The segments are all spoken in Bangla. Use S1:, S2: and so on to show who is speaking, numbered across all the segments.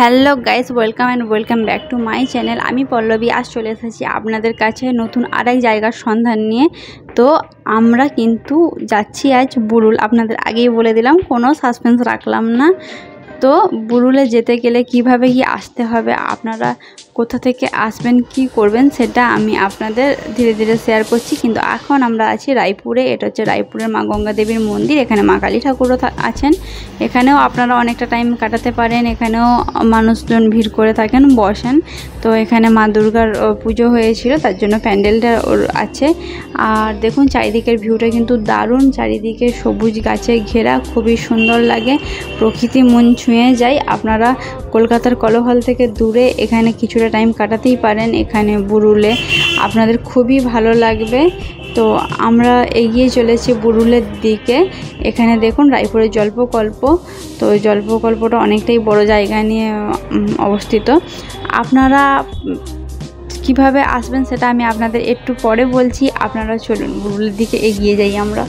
S1: Hello guys, welcome and welcome back to my channel. আমি পল্লবী আজ চলে এসেছি আপনাদের কাছে নতুন আরেক জায়গার সন্ধান নিয়ে। তো আমরা কিন্তু যাচ্ছি আজ বুরুল। আপনাদের আগেই বলে দিলাম, কোনো সাসপেন্স রাখলাম না। তো বুরুলে যেতে গেলে কিভাবে কি আসতে হবে, আপনারা কোথা থেকে আসবেন, কি করবেন, সেটা আমি আপনাদের ধীরে ধীরে শেয়ার করছি। কিন্তু এখন আমরা আছি রায়পুরে। এটা হচ্ছে রায়পুরের মা গঙ্গা দেবীর মন্দির। এখানে মা কালী ঠাকুরও আছেন। এখানেও আপনারা অনেকটা টাইম কাটাতে পারেন। এখানেও মানুষজন ভিড় করে থাকেন, বসেন। তো এখানে মা দুর্গার পুজো হয়েছিল, তার জন্য প্যান্ডেলটা আছে। আর দেখুন চারিদিকের ভিউটা কিন্তু দারুণ। চারিদিকে সবুজ গাছে ঘেরা, খুবই সুন্দর লাগে, প্রকৃতি মন ছুঁয়ে যায়। আপনারা কলকাতার কোলাহল থেকে দূরে এখানে কিছুটা টাইম কাটাতেই পারেন। এখানে বুরুলে আপনাদের খুবই ভালো লাগবে। তো আমরা এগিয়ে চলেছি বুরুলের দিকে। এখানে দেখুন রায়পুরের জলপ্রকল্প। তো জলপ্রকল্পটা অনেকটাই বড় জায়গা নিয়ে অবস্থিত। আপনারা কিভাবে আসবেন সেটা আমি আপনাদের একটু পরে বলছি। আপনারা চলুন বুরুলের দিকে এগিয়ে যাই আমরা।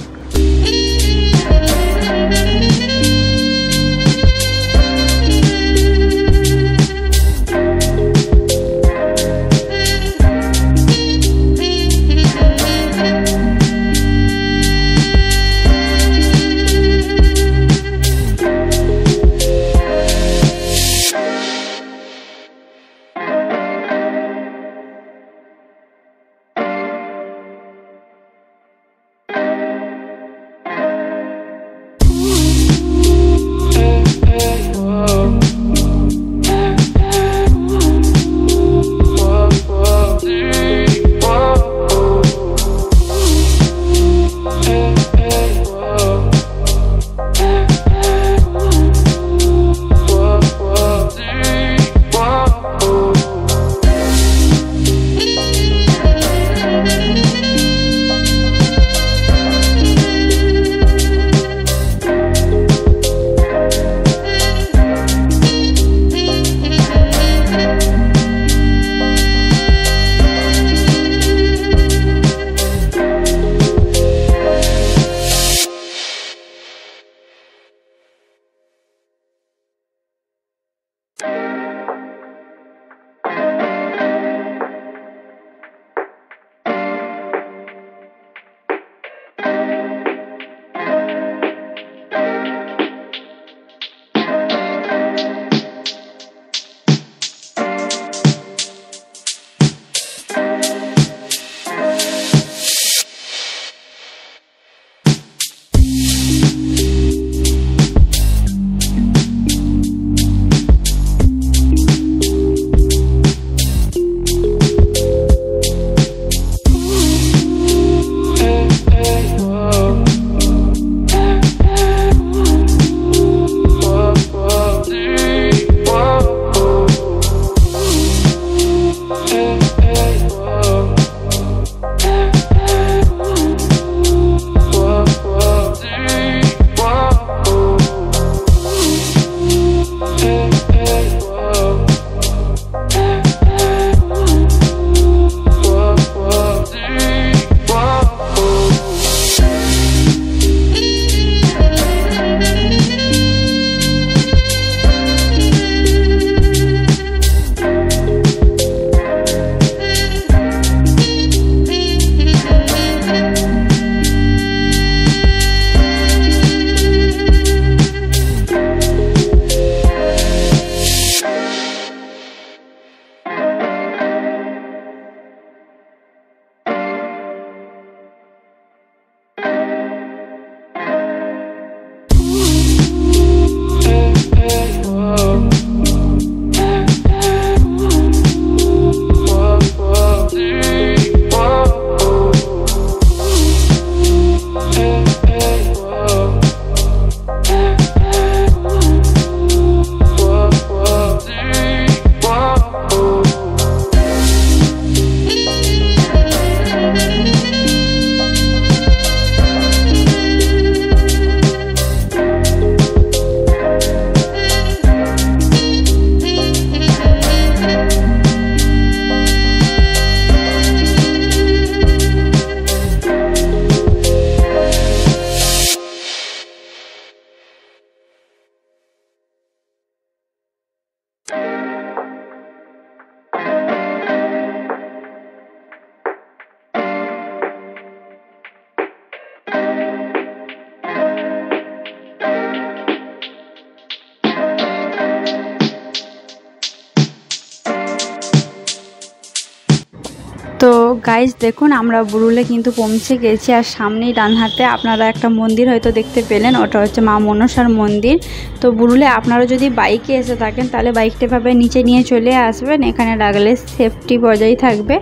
S1: গাইস দেখুন আমরা বুরুলে কিন্তু পৌঁছে গেছি, আর সামনেই ডান হাতে আপনারা একটা মন্দির হয়তো দেখতে পেলেন, ওটা হচ্ছে মা মনসার মন্দির। তো বুরুলে আপনারা যদি বাইকে এসে থাকেন তাহলে বাইকটা ভাবে নিচে নিয়ে চলে আসবেন, এখানে রাখলে সেফটি বজায় থাকবে।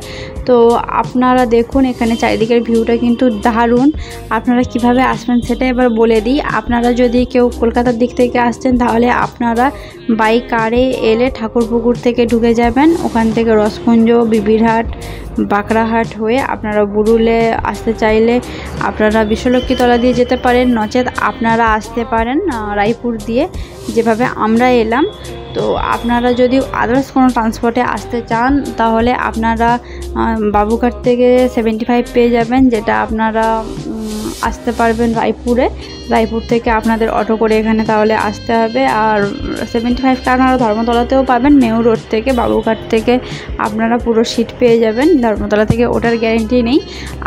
S1: তো আপনারা দেখুন এখানে চারিদিকের ভিউটা কিন্তু দারুণ। আপনারা কিভাবে আসবেন সেটা এবার বলে দিই। আপনারা যদি কেউ কলকাতার দিক থেকে আসছেন তাহলে আপনারা বাই কারে এলে ঠাকুরপুকুর থেকে ঢুকে যাবেন, ওখান থেকে রসপুঞ্জ, বিবিরহাট, বাঁকড়াহাট হয়ে আপনারা বুরুলে আসতে চাইলে আপনারা বিশ্বলক্ষ্মীতলা দিয়ে যেতে পারেন, নচেত আপনারা আসতে পারেন রায়পুর দিয়ে, যেভাবে আমরা এলাম। তো আপনারা যদি আদার্স কোনো ট্রান্সপোর্টে আসতে চান তাহলে আপনারা বাবুঘাট থেকে 75 পেয়ে যাবেন, যেটা আপনারা আসতে পারবেন রায়পুর থেকে আপনাদের অটো করে এখানে তাহলে আসতে হবে। আর 75কে আপনারা ধর্মতলাতেও পাবেন, মেউ রোড থেকে বাবুঘাট থেকে আপনারা পুরো সিট পেয়ে যাবেন, ধর্মতলা থেকে ওটার গ্যারেন্টি নেই।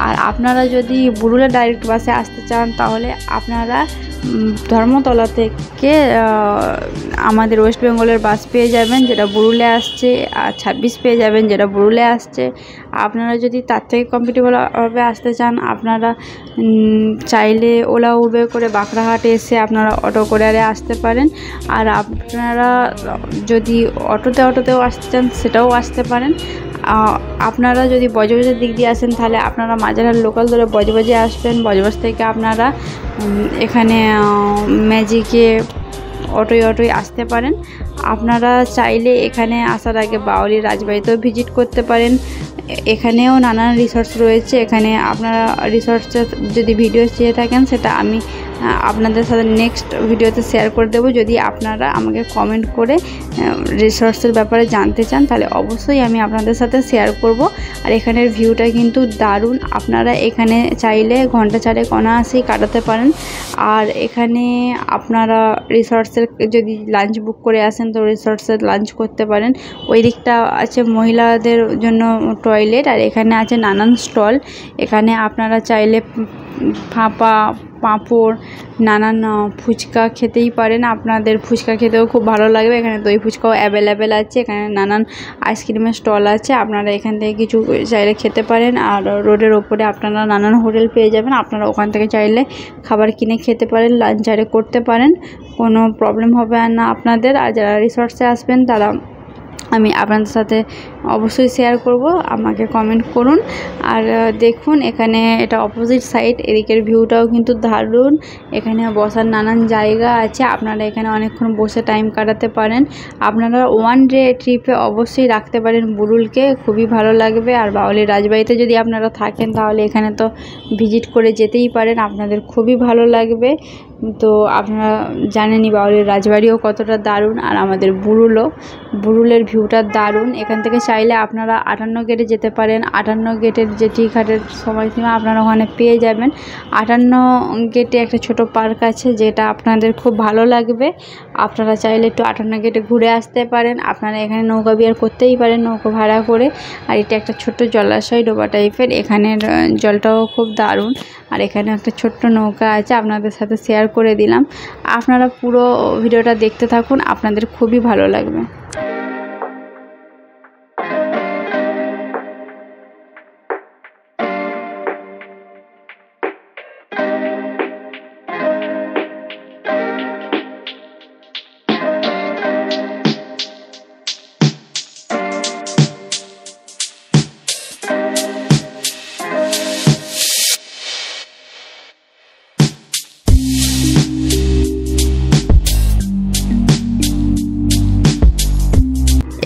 S1: আর আপনারা যদি বুরুলে ডাইরেক্ট বাসে আসতে চান তাহলে আপনারা ধর্মতলা থেকে আমাদের ওয়েস্ট বেঙ্গলের বাস পেয়ে যাবেন যেটা বুরুলে আসছে, আর 26 পেয়ে যাবেন যেটা বুরুলে আসছে। আপনারা যদি তার থেকে কমফর্টেবলভাবে আসতে চান আপনারা চাইলে ওলা উবের করে বাঁকড়াহাটে এসে আপনারা অটো করে আসতে পারেন। আর আপনারা যদি অটোতেও আসতে চান সেটাও আসতে পারেন। আপনারা যদি বজবজের দিক দিয়ে আসেন তাহলে আপনারা মাঝেরহাট লোকাল ধরে বজবজে আসবেন, বজবজ থেকে আপনারা এখানে ম্যাজিকে অটোয় আসতে পারেন। আপনারা চাইলে এখানে আসার আগে বাউলির রাজবাড়িতেও ভিজিট করতে পারেন, এখানেও নানান রিসর্টস রয়েছে। এখানে আপনারা রিসর্টসের যদি ভিডিও চেয়ে থাকেন সেটা আমি আপনাদের সাথে নেক্সট ভিডিওতে শেয়ার করে দেবো। যদি আপনারা আমাকে কমেন্ট করে রিসর্টসের ব্যাপারে জানতে চান তাহলে অবশ্যই আমি আপনাদের সাথে শেয়ার করব। আর এখানের ভিউটা কিন্তু দারুণ, আপনারা এখানে চাইলে ঘন্টা চারেক অনায়াসেই কাটাতে পারেন। আর এখানে আপনারা রিসর্টসের যদি লাঞ্চ বুক করে আসেন তো রিসর্টসের লাঞ্চ করতে পারেন। ওই দিকটা আছে মহিলাদের জন্য টয়লেট, আর এখানে আছে নানান স্টল। এখানে আপনারা চাইলে ফাঁপা, পাঁপড়, নানান ফুচকা খেতেই পারেন, আপনাদের ফুচকা খেতেও খুব ভালো লাগবে। এখানে দই ফুচকাও অ্যাভেলেবেল আছে, এখানে নানান আইসক্রিমের স্টল আছে, আপনারা এখান থেকে কিছু চাইলে খেতে পারেন। আর রোডের ওপরে আপনারা নানান হোটেল পেয়ে যাবেন, আপনারা ওখান থেকে চাইলে খাবার কিনে খেতে পারেন, লাঞ্চ আরে করতে পারেন, কোনো প্রবলেম হবে না আপনাদের। আর যারা রিসর্টসে আসবেন তারা আমি আপনাদের সাথে অবশ্যই শেয়ার করব, আমাকে কমেন্ট করুন। আর দেখুন এখানে এটা অপোজিট সাইড, এদিকের ভিউটাও কিন্তু দারুণ। এখানে বসার নানান জায়গা আছে, আপনারা এখানে অনেকক্ষণ বসে টাইম কাটাতে পারেন। আপনারা ওয়ান ডে ট্রিপে অবশ্যই রাখতে পারেন বুরুলকে, খুবই ভালো লাগবে। আর বাউলির রাজবাড়িতে যদি আপনারা থাকেন তাহলে এখানে তো ভিজিট করে যেতেই পারেন, আপনাদের খুবই ভালো লাগবে। তো আপনারা জানেনই বাউলির রাজবাড়িও কতটা দারুণ, আর আমাদের বুরুলের ভিউটা দারুণ। এখান থেকে চাইলে আপনারা 58 গেটে যেতে পারেন, 58 গেটের যে টিঘাটের সময়সীমা আপনারা ওখানে পেয়ে যাবেন। 58 গেটে একটা ছোট পার্ক আছে যেটা আপনাদের খুব ভালো লাগবে, আপনারা চাইলে একটু 58 গেটে ঘুরে আসতে পারেন। আপনারা এখানে নৌকা বিহার করতেই পারেন নৌকা ভাড়া করে। আর এটা একটা ছোট্ট জলাশয়, ডোবা টাইপের, এখানের জলটাও খুব দারুণ। আর এখানে একটা ছোট্ট নৌকা আছে, আপনাদের সাথে শেয়ার করে দিলাম। আপনারা পুরো ভিডিওটা দেখতে থাকুন, আপনাদের খুবই ভালো লাগবে।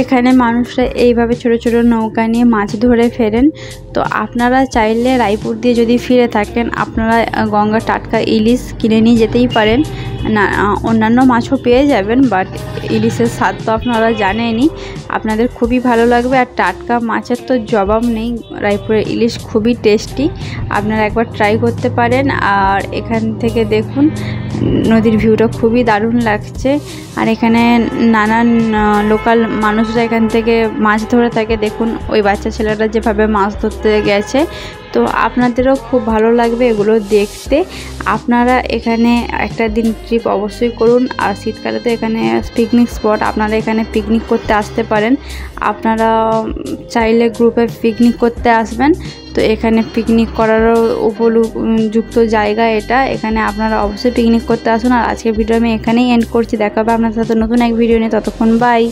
S1: এখানে মানুষরা এইভাবে ছোট ছোট নৌকা নিয়ে মাছ ধরে ফেরেন। তো আপনারা চাইলে রায়পুর দিয়ে যদি ফিরে থাকেন আপনারা গঙ্গা টাটকা ইলিশ কিনে নিয়ে যেতেই পারেন, না অন্যান্য মাছও পেয়ে যাবেন, বাট ইলিশের স্বাদ তো আপনারা জানেনই, আপনাদের খুবই ভালো লাগবে। আর টাটকা মাছের তো জবাব নেই, রায়পুরের ইলিশ খুবই টেস্টি, আপনারা একবার ট্রাই করতে পারেন। আর এখান থেকে দেখুন নদীর ভিউটা খুবই দারুণ লাগছে। আর এখানে নানান লোকাল মানুষরা এখান থেকে মাছ ধরে থাকে। দেখুন ওই বাচ্চা ছেলেটা যেভাবে মাছ ধরতে গেছে। তো আপনাদেরও খুব ভালো লাগবে এগুলো দেখতে। আপনারা এখানে একটা দিন ট্রিপ অবশ্যই করুন। আর শীতকালে তো এখানে পিকনিক স্পট, আপনারা এখানে পিকনিক করতে আসতে পারেন। আপনারা চাইলে গ্রুপে পিকনিক করতে আসবেন। তো এখানে পিকনিক করারও উপযুক্ত জায়গা এটা। এখানে আপনারা অবশ্যই পিকনিক করতে আসুন। আর আজকের ভিডিও আমি এখানেই এন্ড করছি। দেখা হবে আপনার সাথে নতুন এক ভিডিও নিয়ে। ততক্ষণ বাই।